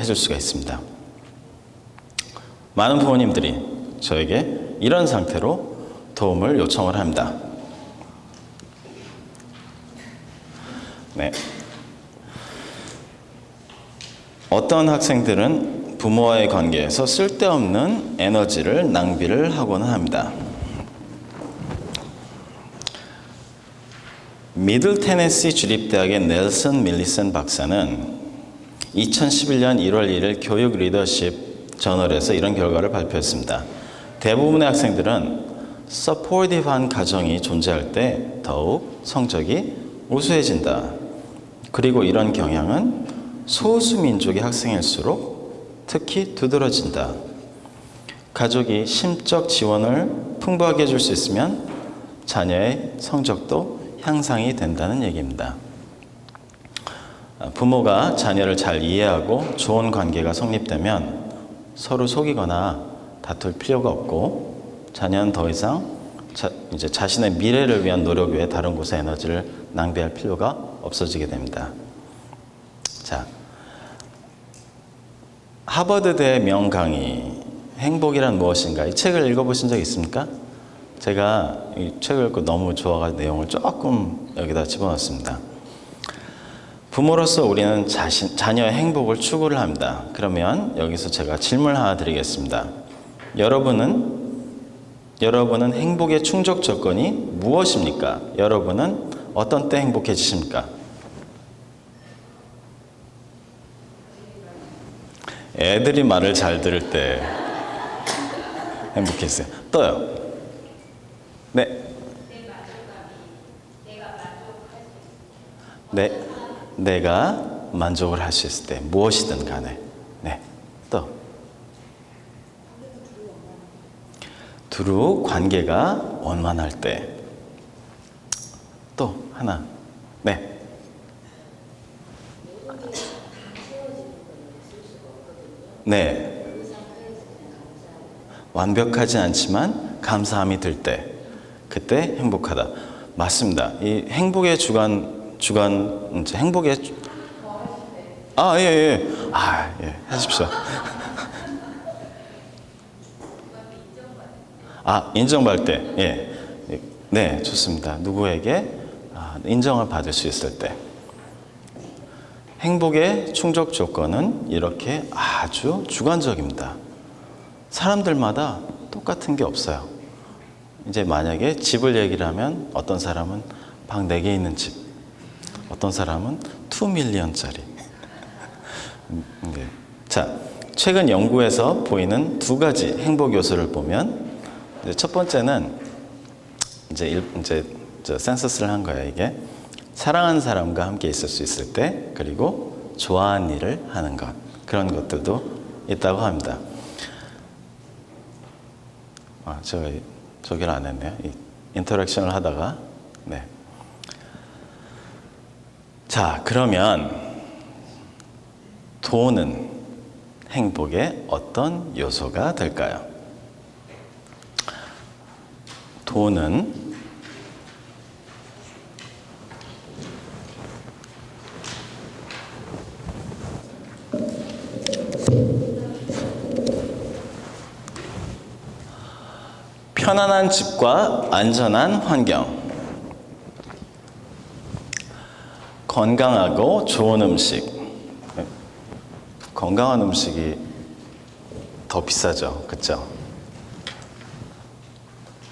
해줄 수가 있습니다. 많은 부모님들이 저에게 이런 상태로 도움을 요청을 합니다. 네. 어떤 학생들은 부모와의 관계에서 쓸데없는 에너지를 낭비를 하고는 합니다. 미들 테네시 주립대학의 넬슨 밀리슨 박사는 2011년 1월 1일 교육 리더십 저널에서 이런 결과를 발표했습니다. 대부분의 학생들은 서포티브한 가정이 존재할 때 더욱 성적이 우수해진다. 그리고 이런 경향은 소수민족의 학생일수록 특히 두드러진다. 가족이 심적 지원을 풍부하게 해줄 수 있으면 자녀의 성적도 향상이 된다는 얘기입니다. 부모가 자녀를 잘 이해하고 좋은 관계가 성립되면 서로 속이거나 다툴 필요가 없고 자녀는 더 이상 이제 자신의 미래를 위한 노력 외에 다른 곳에 에너지를 낭비할 필요가 없어지게 됩니다. 자, 하버드대 명강의 행복이란 무엇인가, 이 책을 읽어보신 적 있습니까? 제가 이 책을 읽고 너무 좋아가지고 내용을 조금 여기다 집어넣었습니다. 부모로서 우리는 자녀의 행복을 추구를 합니다. 그러면 여기서 제가 질문을 하나 드리겠습니다. 여러분은 행복의 충족 조건이 무엇입니까? 여러분은 어떤 때 행복해지십니까? 애들이 말을 잘 들을 때 행복해지세요. 또요? 네. 내가 만족을 할 수 있을 때, 무엇이든 간에. 네. 또. 두루 관계가 원만할 때. 또 하나. 네. 네. 완벽하지 않지만 감사함이 들 때. 그때 행복하다. 맞습니다. 이 행복의 이제 행복의 예. 하십시오. 인정받을 때. 예. 네, 좋습니다. 누구에게 인정을 받을 수 있을 때. 행복의 충족 조건은 이렇게 아주 주관적입니다. 사람들마다 똑같은 게 없어요. 이제 만약에 집을 얘기를 하면 어떤 사람은 방 4개 있는 집, 어떤 사람은 2밀리언짜리. 네. 자, 최근 연구에서 보이는 2가지 행복 요소를 보면, 첫 번째는 이제 센서스를 한 거예요. 이게 사랑하는 사람과 함께 있을 수 있을 때, 그리고 좋아하는 일을 하는 것, 그런 것들도 있다고 합니다. 제가 저기를 안 했네요. 인터랙션을 하다가. 네. 자, 그러면 돈은 행복의 어떤 요소가 될까요? 돈은 편안한 집과 안전한 환경, 건강하고 좋은 음식. 건강한 음식이 더 비싸죠, 그렇죠?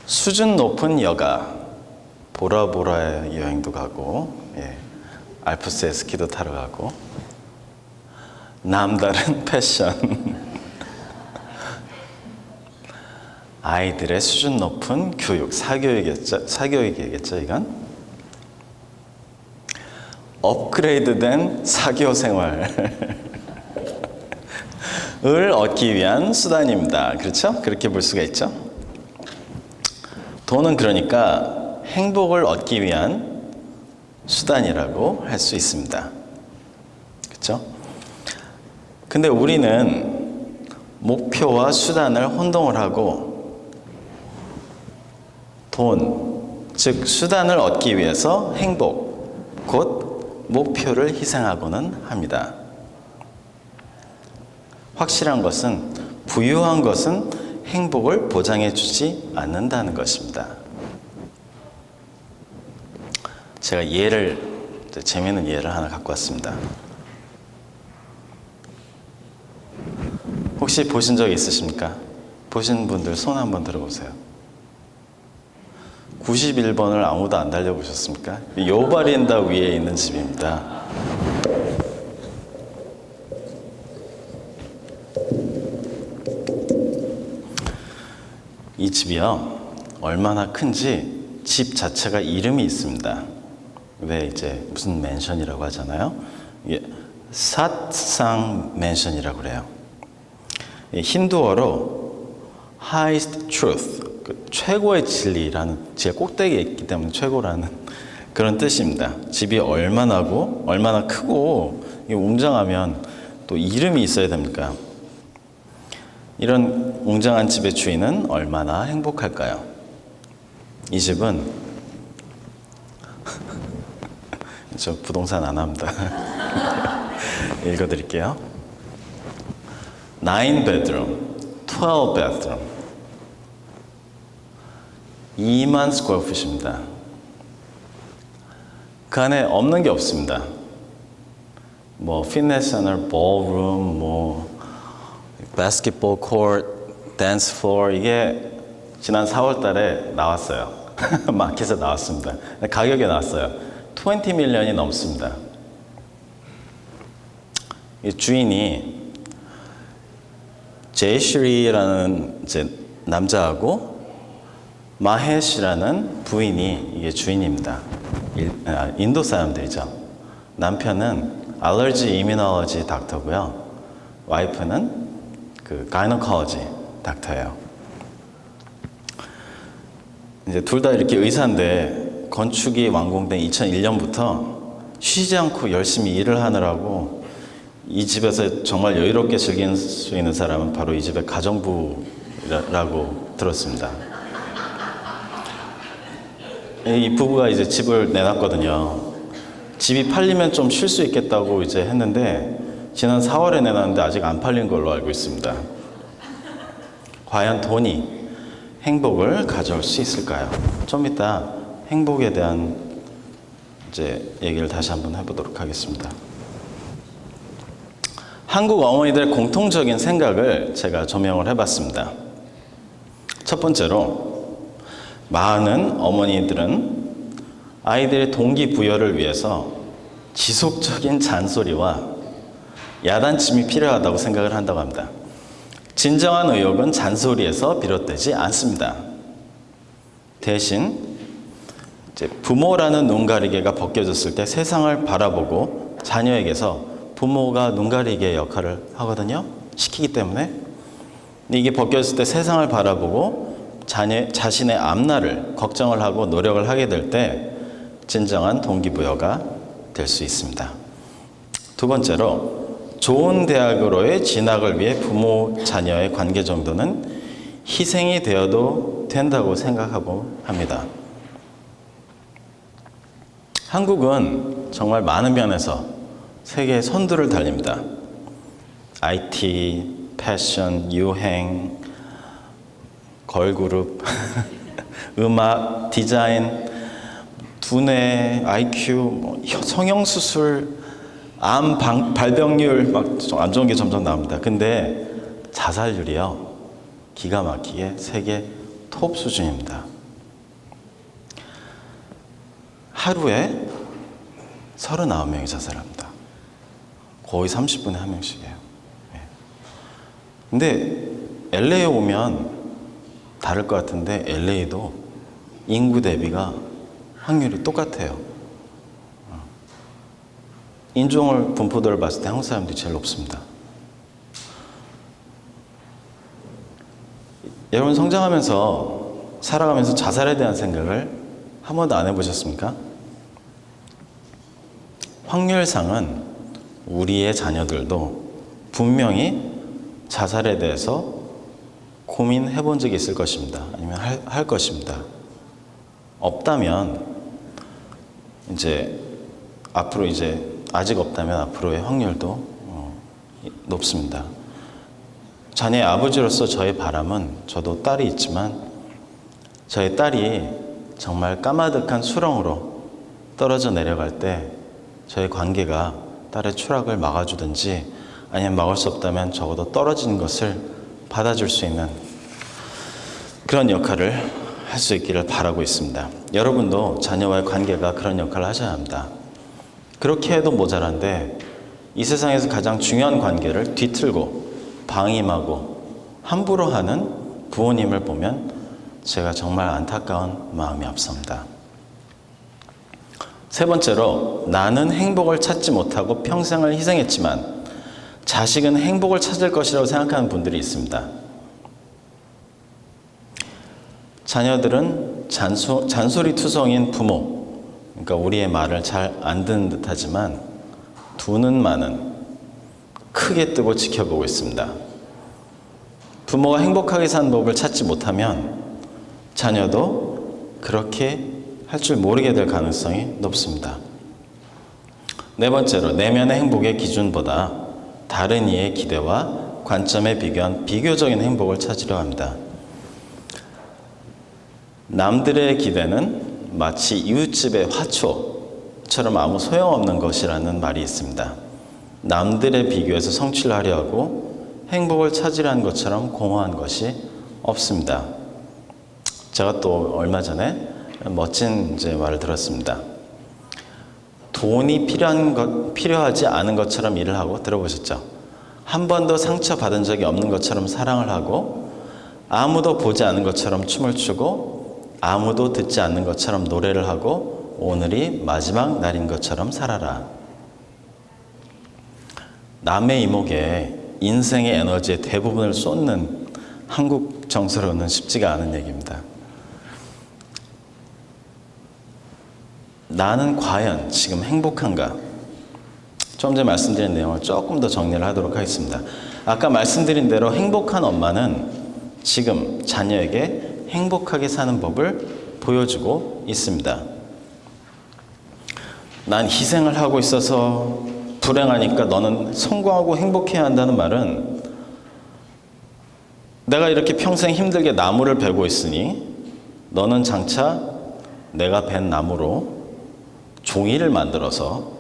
수준 높은 여가, 보라보라에 여행도 가고, 알프스에 스키도 타러 가고, 남다른 패션, 아이들의 수준 높은 교육, 사교육이겠죠, 이건? 업그레이드된 사교 생활을 얻기 위한 수단입니다. 그렇죠? 그렇게 볼 수가 있죠? 돈은 그러니까 행복을 얻기 위한 수단이라고 할 수 있습니다. 그렇죠? 근데 우리는 목표와 수단을 혼동을 하고 돈, 즉 수단을 얻기 위해서 행복, 곧 목표를 희생하고는 합니다. 확실한 것은 부유한 것은 행복을 보장해 주지 않는다는 것입니다. 제가 재미있는 예를 하나 갖고 왔습니다. 혹시 보신 적 있으십니까? 보신 분들 손 한번 들어보세요. 91번을 아무도 안 달려보셨습니까? 요바린다 위에 있는 집입니다. 이 집이요, 얼마나 큰지 집 자체가 이름이 있습니다. 왜 이제 무슨 맨션이라고 하잖아요. 이게 사트상 맨션이라고 그래요. 힌두어로 highest truth, 최고의 진리라는, 제가 꼭대기에 있기 때문에 최고라는 그런 뜻입니다. 집이 얼마나 크고 웅장하면 또 이름이 있어야 됩니까? 이런 웅장한 집의 주인은 얼마나 행복할까요? 이 집은 저 부동산 안 합니다. 읽어드릴게요. 9 bedroom, 12 bathroom, 2만 스퀘어 풋입니다. 그 안에 없는 게 없습니다. 뭐 피트니스 센터, 볼룸, 뭐 바스켓볼 코트, 댄스 플로어, 이게 지난 4월 달에 나왔어요. 마켓에 나왔습니다. 가격이 나왔어요. 20 밀리언이 넘습니다. 이 주인이 제이슈리라는 이제 남자하고 마헤시라는 부인이 이게 주인입니다. 인도 사람들이죠. 남편은 알러지 이뮤놀로지 닥터고요. 와이프는 그 가이노콜로지 닥터예요. 이제 둘 다 이렇게 의사인데 건축이 완공된 2001년부터 쉬지 않고 열심히 일을 하느라고 이 집에서 정말 여유롭게 즐길 수 있는 사람은 바로 이 집의 가정부라고 들었습니다. 이 부부가 이제 집을 내놨거든요. 집이 팔리면 좀 쉴 수 있겠다고 이제 했는데 지난 4월에 내놨는데 아직 안 팔린 걸로 알고 있습니다. 과연 돈이 행복을 가져올 수 있을까요? 좀 이따 행복에 대한 이제 얘기를 다시 한번 해보도록 하겠습니다. 한국 어머니들의 공통적인 생각을 제가 조명을 해봤습니다. 첫 번째로, 많은 어머니들은 아이들의 동기부여를 위해서 지속적인 잔소리와 야단침이 필요하다고 생각을 한다고 합니다. 진정한 의욕은 잔소리에서 비롯되지 않습니다. 대신 이제 부모라는 눈가리개가 벗겨졌을 때 세상을 바라보고 자녀에게서 부모가 눈가리개 역할을 하거든요. 시키기 때문에. 근데 이게 벗겨졌을 때 세상을 바라보고 자신의 앞날을 걱정을 하고 노력을 하게 될 때 진정한 동기부여가 될 수 있습니다. 두 번째로, 좋은 대학으로의 진학을 위해 부모, 자녀의 관계 정도는 희생이 되어도 된다고 생각하고 합니다. 한국은 정말 많은 면에서 세계의 선두를 달립니다. IT, 패션, 유행, 걸그룹, 음악, 디자인, 두뇌, IQ, 성형수술, 암 발병률 막 안 좋은 게 점점 나옵니다. 근데 자살률이요, 기가 막히게 세계 톱 수준입니다. 하루에 39명이 자살합니다. 거의 30분에 한 명씩이에요. 근데 LA에 오면 다를 것 같은데 LA도 인구 대비가 확률이 똑같아요. 인종을 분포도를 봤을 때 한국 사람들이 제일 높습니다. 여러분 성장하면서 살아가면서 자살에 대한 생각을 한 번도 안 해보셨습니까? 확률상은 우리의 자녀들도 분명히 자살에 대해서 고민해 본 적이 있을 것입니다. 아니면 할 것입니다. 없다면 이제 앞으로 이제 아직 없다면 앞으로의 확률도 높습니다. 자녀의 아버지로서 저의 바람은, 저도 딸이 있지만 저의 딸이 정말 까마득한 수렁으로 떨어져 내려갈 때 저의 관계가 딸의 추락을 막아주든지, 아니면 막을 수 없다면 적어도 떨어지는 것을 받아줄 수 있는 그런 역할을 할 수 있기를 바라고 있습니다. 여러분도 자녀와의 관계가 그런 역할을 하셔야 합니다. 그렇게 해도 모자란데 이 세상에서 가장 중요한 관계를 뒤틀고 방임하고 함부로 하는 부모님을 보면 제가 정말 안타까운 마음이 앞섭니다. 세 번째로, 나는 행복을 찾지 못하고 평생을 희생했지만 자식은 행복을 찾을 것이라고 생각하는 분들이 있습니다. 자녀들은 잔소리 투성인 부모, 그러니까 우리의 말을 잘 안 듣는 듯 하지만 두 눈만은 크게 뜨고 지켜보고 있습니다. 부모가 행복하게 사는 법을 찾지 못하면 자녀도 그렇게 할 줄 모르게 될 가능성이 높습니다. 네 번째로, 내면의 행복의 기준보다 다른 이의 기대와 관점에 비교한 비교적인 행복을 찾으려 합니다. 남들의 기대는 마치 이웃집의 화초처럼 아무 소용없는 것이라는 말이 있습니다. 남들의 비교에서 성취를 하려 하고 행복을 찾으려는 것처럼 공허한 것이 없습니다. 제가 또 얼마 전에 멋진 말을 들었습니다. 돈이 필요하지 않은 것처럼 일을 하고, 들어보셨죠? 한 번도 상처받은 적이 없는 것처럼 사랑을 하고, 아무도 보지 않는 것처럼 춤을 추고, 아무도 듣지 않는 것처럼 노래를 하고, 오늘이 마지막 날인 것처럼 살아라. 남의 이목에 인생의 에너지의 대부분을 쏟는 한국 정서로는 쉽지가 않은 얘기입니다. 나는 과연 지금 행복한가? 좀 전에 말씀드린 내용을 조금 더 정리를 하도록 하겠습니다. 아까 말씀드린 대로 행복한 엄마는 지금 자녀에게 행복하게 사는 법을 보여주고 있습니다. 난 희생을 하고 있어서 불행하니까 너는 성공하고 행복해야 한다는 말은, 내가 이렇게 평생 힘들게 나무를 베고 있으니 너는 장차 내가 벤 나무로 종이를 만들어서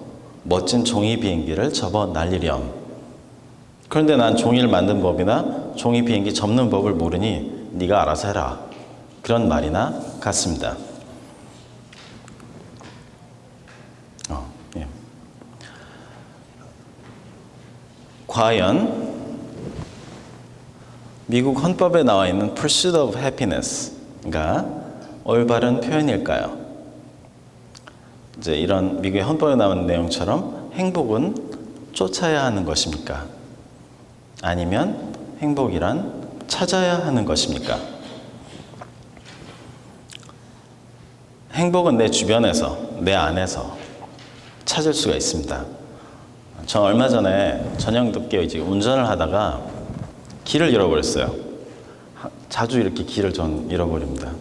멋진 종이 비행기를 접어 날리렴. 그런데 난 종이를 만든 법이나 종이 비행기 접는 법을 모르니 네가 알아서 해라. 그런 말이나 같습니다. 예. 과연 미국 헌법에 나와 있는 Pursuit of Happiness가 올바른 표현일까요? 이제 이런 미국의 헌법에 나오는 내용처럼 행복은 쫓아야 하는 것입니까? 아니면 행복이란 찾아야 하는 것입니까? 행복은 내 주변에서, 내 안에서 찾을 수가 있습니다. 저 얼마 전에 저녁 늦게 이제 운전을 하다가 길을 잃어버렸어요. 자주 이렇게 길을 전 잃어버립니다.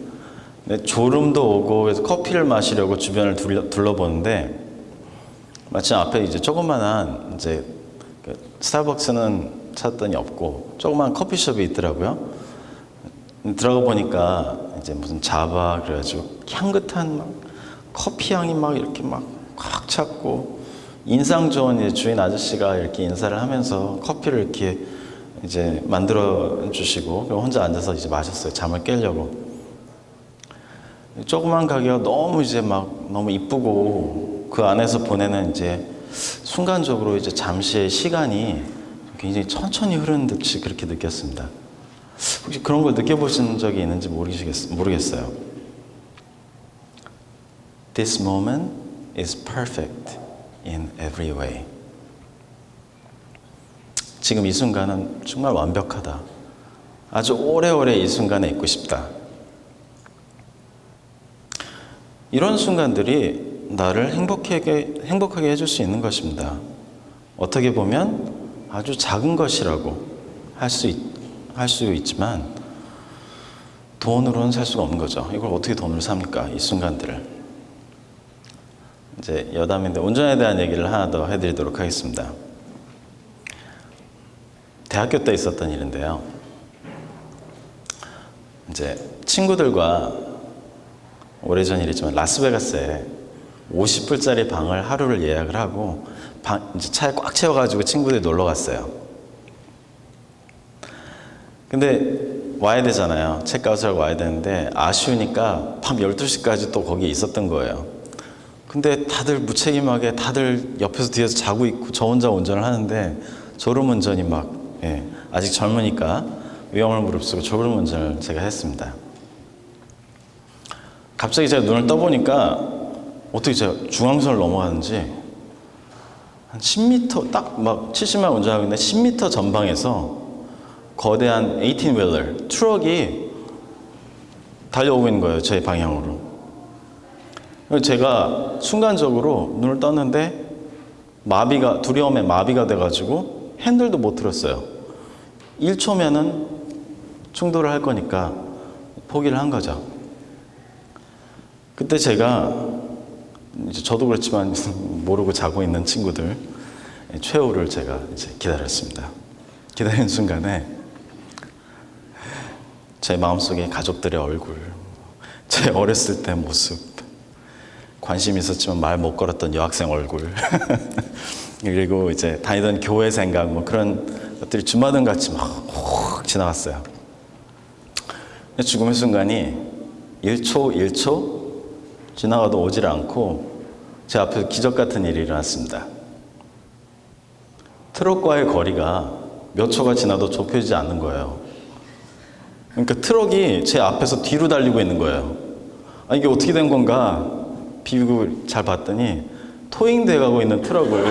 근데 졸음도 오고, 그래서 커피를 마시려고 주변을 둘러보는데 마침 앞에 이제 조그만한 이제 스타벅스는 찾았더니 없고 조그만 커피숍이 있더라고요. 들어가 보니까 이제 무슨 자바 그래가지고 향긋한 막 커피 향이 막 이렇게 막 꽉 찼고, 인상 좋은 이제 주인 아저씨가 이렇게 인사를 하면서 커피를 이렇게 이제 만들어 주시고, 혼자 앉아서 이제 마셨어요. 잠을 깨려고. 조그만 가게가 너무 이제 막 너무 이쁘고, 그 안에서 보내는 이제 순간적으로 이제 잠시의 시간이 굉장히 천천히 흐르는 듯이 그렇게 느꼈습니다. 혹시 그런 걸 느껴보신 적이 있는지 모르겠어요. This moment is perfect in every way. 지금 이 순간은 정말 완벽하다. 아주 오래오래 이 순간에 있고 싶다. 이런 순간들이 나를 행복하게 해줄 수 있는 것입니다. 어떻게 보면 아주 작은 것이라고 할 수 있지만 돈으로는 살 수가 없는 거죠. 이걸 어떻게 돈으로 삽니까? 이 순간들을. 이제 여담인데 운전에 대한 얘기를 하나 더 해드리도록 하겠습니다. 대학교 때 있었던 일인데요. 이제 친구들과 오래전 일이지만 라스베가스에 50불짜리 방을 하루를 예약을 하고 이제 차에 꽉 채워가지고 친구들이 놀러 갔어요. 근데 와야 되잖아요. 체크아웃하고 와야 되는데 아쉬우니까 밤 12시까지 또 거기에 있었던 거예요. 근데 다들 무책임하게 다들 옆에서 뒤에서 자고 있고 저 혼자 운전을 하는데 졸음운전이 막 아직 젊으니까 위험을 무릅쓰고 졸음운전을 제가 했습니다. 갑자기 제가 눈을 떠보니까 어떻게 제가 중앙선을 넘어가는지 한 10m 딱 막 70만 운전하고 있는데 10m 전방에서 거대한 18휠러 트럭이 달려오고 있는 거예요. 제 방향으로. 제가 순간적으로 눈을 떴는데 두려움에 마비가 돼가지고 핸들도 못 들었어요. 1초면은 충돌을 할 거니까 포기를 한 거죠. 그때 제가 이제 저도 그렇지만 모르고 자고 있는 친구들 최후를 제가 이제 기다렸습니다. 기다리는 순간에 제 마음속에 가족들의 얼굴, 제 어렸을 때 모습, 관심 있었지만 말 못 걸었던 여학생 얼굴, 그리고 이제 다니던 교회 생각, 뭐 그런 것들이 주마등 같이 막 확 지나갔어요. 죽음의 순간이 1초 지나가도 오질 않고 제 앞에 기적 같은 일이 일어났습니다. 트럭과의 거리가 몇 초가 지나도 좁혀지지 않는 거예요. 그러니까 트럭이 제 앞에서 뒤로 달리고 있는 거예요. 이게 어떻게 된 건가 비비고 잘 봤더니 토잉돼 가고 있는 트럭을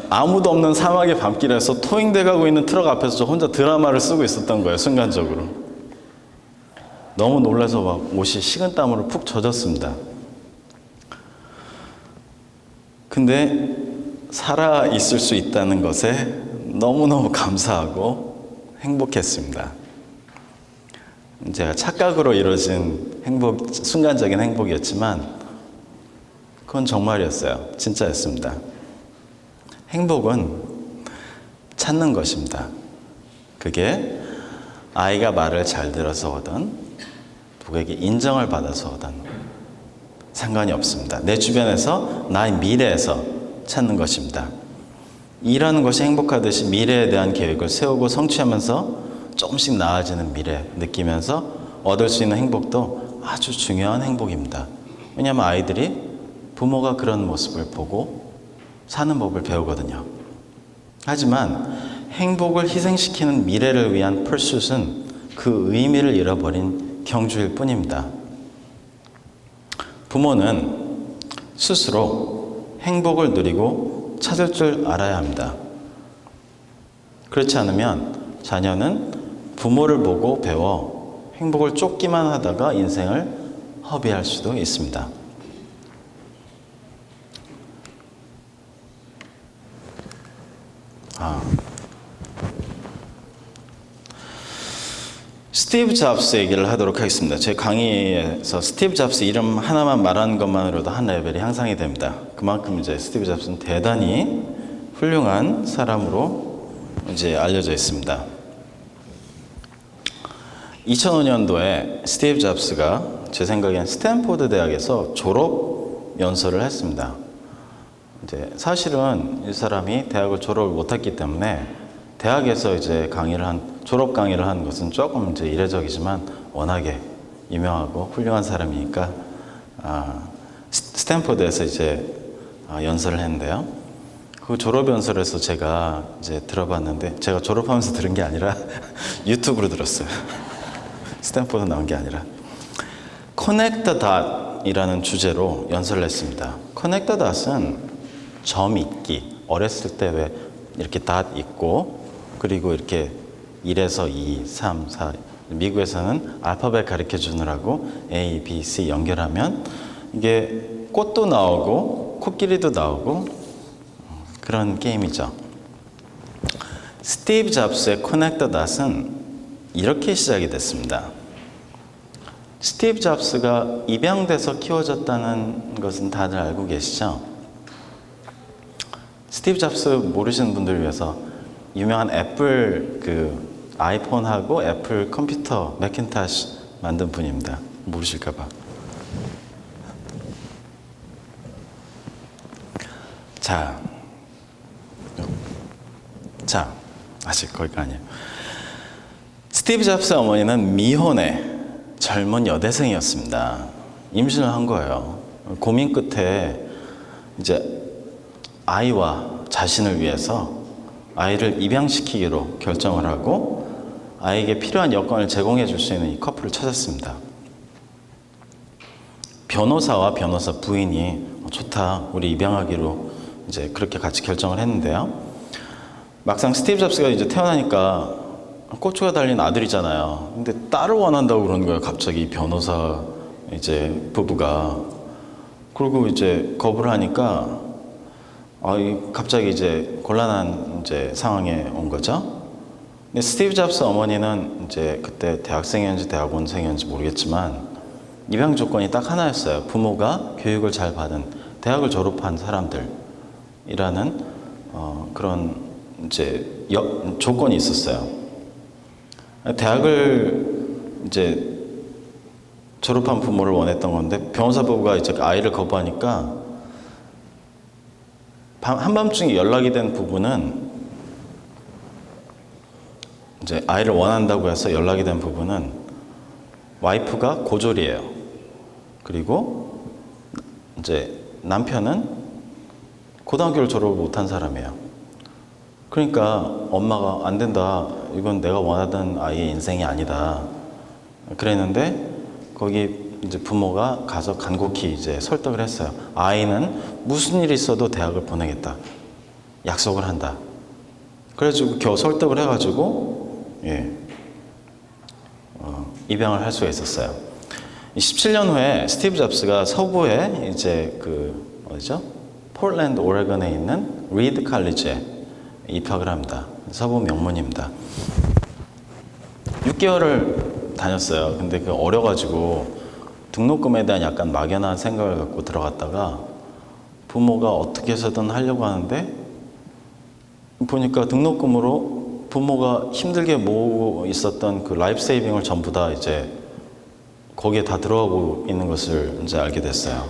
아무도 없는 사막의 밤길에서 토잉돼 가고 있는 트럭 앞에서 저 혼자 드라마를 쓰고 있었던 거예요. 순간적으로. 너무 놀라서 막 옷이 식은땀으로 푹 젖었습니다. 근데 살아 있을 수 있다는 것에 너무너무 감사하고 행복했습니다. 제가 착각으로 이루어진 순간적인 행복이었지만 그건 정말이었어요. 진짜였습니다. 행복은 찾는 것입니다. 그게 아이가 말을 잘 들어서 오든 누구에게 인정을 받아서 오든 상관이 없습니다. 내 주변에서 나의 미래에서 찾는 것입니다. 일하는 것이 행복하듯이 미래에 대한 계획을 세우고 성취하면서 조금씩 나아지는 미래 느끼면서 얻을 수 있는 행복도 아주 중요한 행복입니다. 왜냐하면 아이들이 부모가 그런 모습을 보고 사는 법을 배우거든요. 하지만 행복을 희생시키는 미래를 위한 pursuit은 그 의미를 잃어버린 경주일 뿐입니다. 부모는 스스로 행복을 누리고 찾을 줄 알아야 합니다. 그렇지 않으면 자녀는 부모를 보고 배워 행복을 쫓기만 하다가 인생을 허비할 수도 있습니다. 스티브 잡스 얘기를 하도록 하겠습니다. 제 강의에서 스티브 잡스 이름 하나만 말하는 것만으로도 한 레벨이 향상이 됩니다. 그만큼 이제 스티브 잡스는 대단히 훌륭한 사람으로 이제 알려져 있습니다. 2005년도에 스티브 잡스가 제 생각엔 스탠포드 대학에서 졸업 연설을 했습니다. 이제 사실은 이 사람이 대학을 졸업을 못했기 때문에 대학에서 이제 졸업 강의를 하는 것은 조금 이제 이례적이지만 워낙에 유명하고 훌륭한 사람이니까 스탠포드에서 이제 연설을 했는데요. 그 졸업 연설에서 제가 이제 들어봤는데 제가 졸업하면서 들은 게 아니라 유튜브로 들었어요. 스탠포드 나온 게 아니라 Connect the Dot이라는 주제로 연설을 했습니다. Connect the Dot은 점 잇기. 어렸을 때 왜 이렇게 닷 있고 그리고 이렇게 1에서 2, 3, 4 미국에서는 알파벳 가르쳐 주느라고 A, B, C 연결하면 이게 꽃도 나오고 코끼리도 나오고 그런 게임이죠. 스티브 잡스의 Connect the Dot은 이렇게 시작이 됐습니다. 스티브 잡스가 입양돼서 키워졌다는 것은 다들 알고 계시죠? 스티브 잡스 모르시는 분들을 위해서 유명한 애플 아이폰하고 애플 컴퓨터 매cintosh 만든 분입니다. 모르실까 봐. 자, 아직 거기가 아니에요. 스티브 잡스 어머니는 미혼의 젊은 여대생이었습니다. 임신을 한 거예요. 고민 끝에 이제 아이와 자신을 위해서 아이를 입양시키기로 결정을 하고 아이에게 필요한 여건을 제공해 줄 수 있는 이 커플을 찾았습니다. 변호사와 변호사 부인이 좋다, 우리 입양하기로 이제 그렇게 같이 결정을 했는데요. 막상 스티브 잡스가 이제 태어나니까 고추가 달린 아들이잖아요. 근데 딸을 원한다고 그러는 거예요. 갑자기 변호사 이제 부부가. 그리고 이제 거부를 하니까 갑자기 이제 곤란한 이제 상황에 온 거죠. 근데 스티브 잡스 어머니는 이제 그때 대학생이었는지 대학원생이었는지 모르겠지만 입양 조건이 딱 하나였어요. 부모가 교육을 잘 받은 대학을 졸업한 사람들이라는 그런 이제 조건이 있었어요. 대학을 이제 졸업한 부모를 원했던 건데 변호사 부부가 이제 아이를 거부하니까 한밤중에 연락이 된 부부는 이제 아이를 원한다고 해서 연락이 된 부부는 와이프가 고졸이에요. 그리고 이제 남편은 고등학교를 졸업을 못한 사람이에요. 그러니까 엄마가 안 된다. 이건 내가 원하던 아이의 인생이 아니다. 그랬는데 거기 이제 부모가 가서 간곡히 이제 설득을 했어요. 아이는 무슨 일이 있어도 대학을 보내겠다. 약속을 한다. 그래가지고 겨우 설득을 해가지고 입양을 할 수가 있었어요. 17년 후에 스티브 잡스가 서부에 이제 어디죠? 폴랜드, 오레곤에 있는 리드 칼리지에 입학을 합니다. 서부 명문입니다. 6개월을 다녔어요. 근데 어려가지고 등록금에 대한 약간 막연한 생각을 갖고 들어갔다가 부모가 어떻게 해서든 하려고 하는데 보니까 등록금으로 부모가 힘들게 모으고 있었던 그 라이프 세이빙을 전부 다 이제 거기에 다 들어가고 있는 것을 이제 알게 됐어요.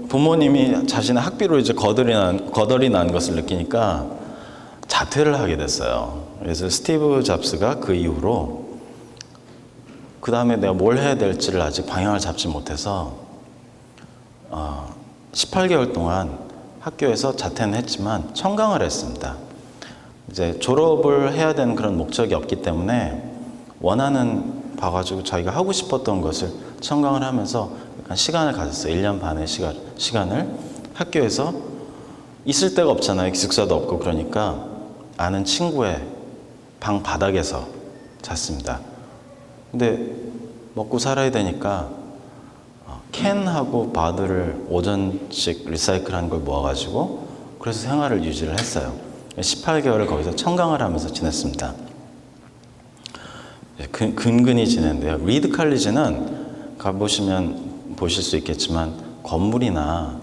부모님이 자신의 학비로 이제 거덜이 난 것을 느끼니까 자퇴를 하게 됐어요. 그래서 스티브 잡스가 그 이후로 그 다음에 내가 뭘 해야 될지를 아직 방향을 잡지 못해서 18개월 동안 학교에서 자퇴는 했지만 청강을 했습니다. 이제 졸업을 해야 되는 그런 목적이 없기 때문에 원하는 봐가지고 자기가 하고 싶었던 것을 청강을 하면서 약간 시간을 가졌어요. 1년 반의 시간을 학교에서 있을 데가 없잖아요. 기숙사도 없고. 그러니까 아는 친구의 방 바닥에서 잤습니다. 근데 먹고 살아야 되니까 캔하고 바드를 오전씩 리사이클한 걸 모아가지고 그래서 생활을 유지를 했어요. 18개월을 거기서 청강을 하면서 지냈습니다. 근근히 지냈는데요. 리드 칼리지는 가보시면 보실 수 있겠지만 건물이나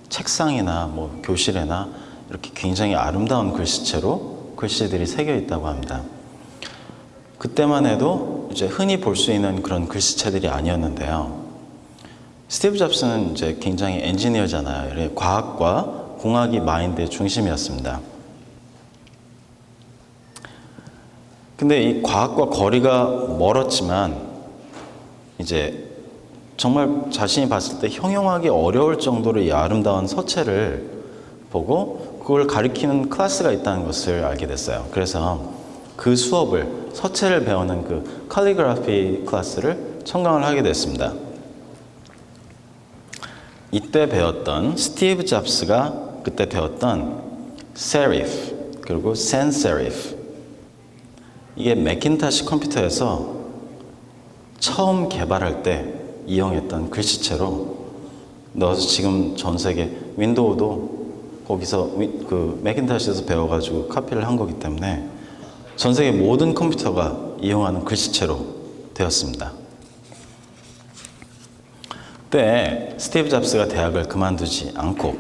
책상이나 뭐 교실에나 이렇게 굉장히 아름다운 글씨체로 글씨들이 새겨 있다고 합니다. 그때만 해도 이제 흔히 볼 수 있는 그런 글씨체들이 아니었는데요. 스티브 잡스는 이제 굉장히 엔지니어잖아요. 과학과 공학이 마인드의 중심이었습니다. 근데 이 과학과 거리가 멀었지만 이제 정말 자신이 봤을 때 형용하기 어려울 정도로 이 아름다운 서체를 보고 그걸 가리키는 클래스가 있다는 것을 알게 됐어요. 그래서 그 수업을 서체를 배우는 그 칼리그라피 클래스를 청강을 하게 됐습니다. 이때 배웠던 스티브 잡스가 그때 배웠던 세리프 그리고 샌세리프 이게 매cintosh 컴퓨터에서 처음 개발할 때 이용했던 글씨체로 넣어서 지금 전 세계 윈도우도 거기서 그 매cintosh에서 배워가지고 카피를 한 거기 때문에 전 세계 모든 컴퓨터가 이용하는 글씨체로 되었습니다. 그때 스티브 잡스가 대학을 그만두지 않고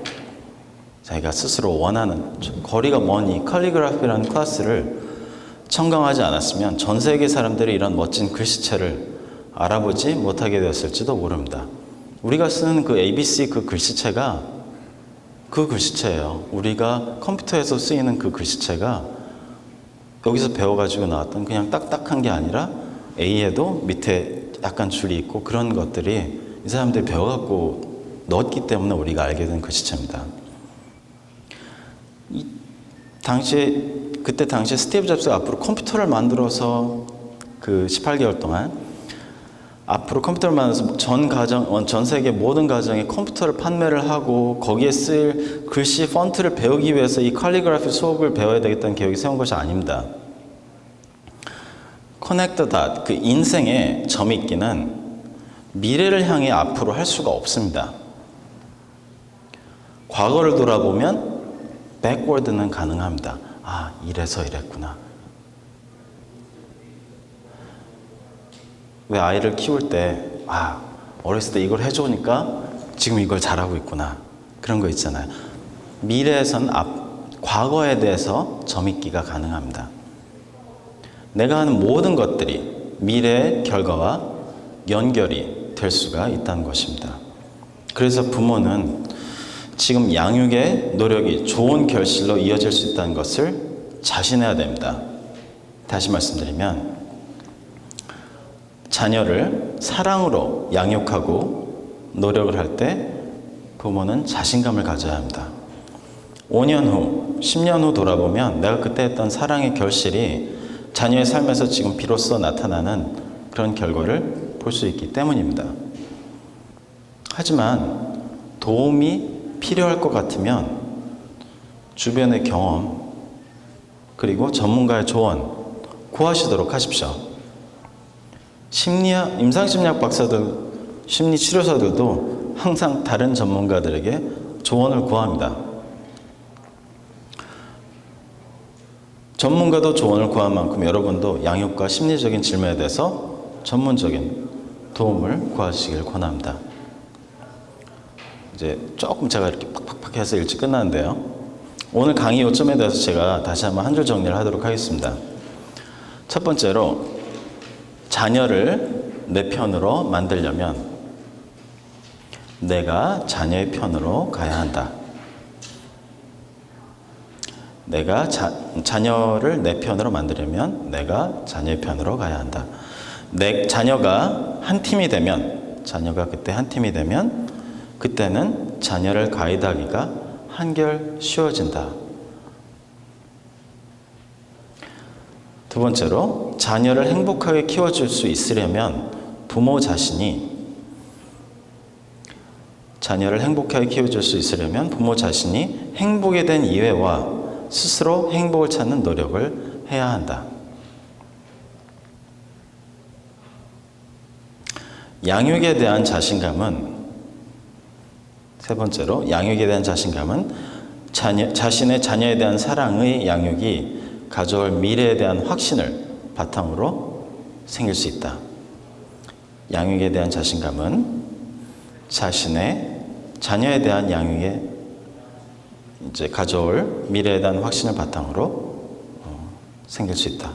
자기가 스스로 원하는 거리가 먼 이 캘리그라피라는 클래스를 청강하지 않았으면 전 세계 사람들이 이런 멋진 글씨체를 알아보지 못하게 되었을지도 모릅니다. 우리가 쓰는 그 ABC 그 글씨체가 그 글씨체예요. 우리가 컴퓨터에서 쓰이는 그 글씨체가 여기서 배워가지고 나왔던 그냥 딱딱한 게 아니라 A에도 밑에 약간 줄이 있고 그런 것들이 이 사람들이 배워갖고 넣었기 때문에 우리가 알게 된 글씨체입니다. 그때 당시에 스티브 잡스가 앞으로 컴퓨터를 만들어서 그 18개월 동안 앞으로 컴퓨터를 만들어서 전 세계 모든 가정에 컴퓨터를 판매를 하고 거기에 쓸 글씨 폰트를 배우기 위해서 이 캘리그라피 수업을 배워야 되겠다는 계획이 세운 것이 아닙니다. 커넥트 닷, 그 인생의 점있기는 미래를 향해 앞으로 할 수가 없습니다. 과거를 돌아보면 백워드는 가능합니다. 아, 이래서 이랬구나. 왜 아이를 키울 때, 어렸을 때 이걸 해주니까 지금 이걸 잘하고 있구나. 그런 거 있잖아요. 미래에선 과거에 대해서 점있기가 가능합니다. 내가 하는 모든 것들이 미래의 결과와 연결이 될 수가 있다는 것입니다. 그래서 부모는 지금 양육의 노력이 좋은 결실로 이어질 수 있다는 것을 자신해야 됩니다. 다시 말씀드리면 자녀를 사랑으로 양육하고 노력을 할 때 부모는 자신감을 가져야 합니다. 5년 후, 10년 후 돌아보면 내가 그때 했던 사랑의 결실이 자녀의 삶에서 지금 비로소 나타나는 그런 결과를 볼 수 있기 때문입니다. 하지만 도움이 필요할 것 같으면 주변의 경험 그리고 전문가의 조언 구하시도록 하십시오. 임상심리학 박사들, 심리치료사들도 항상 다른 전문가들에게 조언을 구합니다. 전문가도 조언을 구한 만큼 여러분도 양육과 심리적인 질문에 대해서 전문적인 도움을 구하시길 권합니다. 이제 조금 제가 이렇게 팍팍팍 해서 일찍 끝나는데요. 오늘 강의 요점에 대해서 제가 다시 한번 한 줄 정리를 하도록 하겠습니다. 첫 번째로 자녀를 내 편으로 만들려면 내가 자녀의 편으로 가야 한다. 내가 자녀를 내 편으로 만들려면 내가 자녀의 편으로 가야 한다. 자녀가 한 팀이 되면, 자녀가 그때 한 팀이 되면 그때는 자녀를 가이드하기가 한결 쉬워진다. 두 번째로 자녀를 행복하게 키워줄 수 있으려면 부모 자신이 행복에 대한 이해와 스스로 행복을 찾는 노력을 해야 한다. 양육에 대한 자신감은 세 번째로 양육에 대한 자신감은 자신의 자녀에 대한 사랑의 양육이 가져올 미래에 대한 확신을 바탕으로 생길 수 있다. 양육에 대한 자신감은 자신의 자녀에 대한 양육에 가져올 미래에 대한 확신을 바탕으로 생길 수 있다.